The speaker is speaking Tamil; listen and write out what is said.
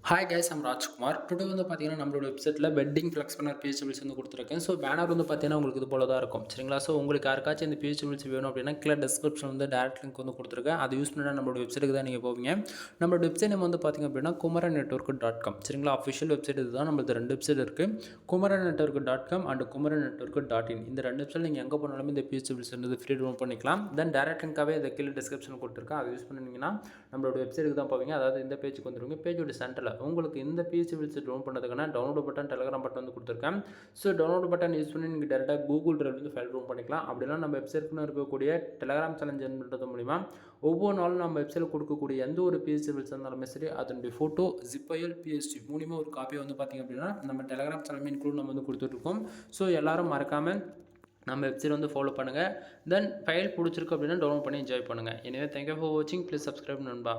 Hi guys I'm Rajkumar. Today வந்து பார்த்தீங்கன்னா நம்மளோட வெப்சைட்டில் வெட்டிங் ஃப்ளெக்ஸ் பண்ணர் பிஹெச்பிள்ஸ் வந்து கொடுத்துருக்கேன். ஸோ பேனர் வந்து பார்த்தீங்கன்னா உங்களுக்கு இது போல தான் இருக்கும். சரிங்களா? ஸோ உங்களுக்கு யாருக்காச்சும் இந்த பிஹெச்பிள்ஸ் வேணும் அப்படின்னா கீழே டிஸ்கிரிப்ஷன் வந்து டேரக்ட் லிங்க் வந்து கொடுத்துருக்கேன். அதை யூஸ் பண்ணால் நம்மளோட வெப்சைட்டுக்கு தான் நீங்கள் போவீங்க. நம்மளோட வெப்சைட் நேம் வந்து பார்த்தீங்க அப்படின்னா kumaran network.com. சரிங்களா? அஃபிஷியல் வெப்சைட் இதுதான். நம்மளுக்கு ரெண்டு வெப்சைட் இருக்குது. kumaran network.com and kumaran network.in. இந்த ரெண்டு வெப்சைட் நீங்கள் எங்கே போனாலுமே இந்த பிஹெச்பிள்ஸ் வந்து ஃப்ரீ டவுன் பண்ணிக்கலாம். தென் டேரக்ட் லிங்காகவே இதை கீழே டிஸ்கிரிப்ஷன் கொடுத்துருக்கேன். அதை யூஸ் பண்ணிங்கன்னா நம்மளோட வெப்சைட்டுக்கு தான் போவீங்க. அதாவது இந்த பேஜுக்கு வந்துருவீங்க. பேஜோட சென்டரில் உங்களுக்கு இந்த பிஹெச்பிள்ஸ் டவுன் பண்ணுறதுக்கான டவுன்லோட் பட்டன், டெலிகிராம் பட்டன் வந்து கொடுத்துருக்கேன். ஸோ டவுன்லோட் பட்டன் யூஸ் பண்ணி நீங்கள் டேரெக்டாக கூகுள் டிரைவ் வந்து ஃபைல் டவுன் பண்ணிக்கலாம். அப்படின்னா நம்ம வெப்சைட்க்குன்னு இருக்கக்கூடிய டெலிகிராம் சேனல் ஜாயின் பண்ணுறது மூலிமா ஒவ்வொரு நாளும் நம்ம வெப்சைட்டில் கொடுக்கக்கூடிய எந்த ஒரு பிஹெச்பிள்ஸ் இருந்தாலுமே சரி அதனுடைய ஃபோட்டோ ஜிப்ஐஎல் பிஎஸ்டி மூலிமா ஒரு காப்பியை வந்து பார்த்திங்க அப்படின்னா நம்ம டெலிகிராம் சேனல் இன்க்ளூட் நம்ம வந்து கொடுத்துட்ருக்கோம். ஸோ எல்லோரும் மறக்காமல் நம்ம வெப்சைட் வந்து ஃபாலோ பண்ணுங்கள். தென் ஃபைல் பிடிச்சிருக்கு அப்படின்னா டவுன்லோட் பண்ணி என்ஜாய் பண்ணுங்கள். எனவே தேங்க்யூ ஃபார் வாட்சிங். ப்ளீஸ் சப்ஸ்கிரைப் நண்பா.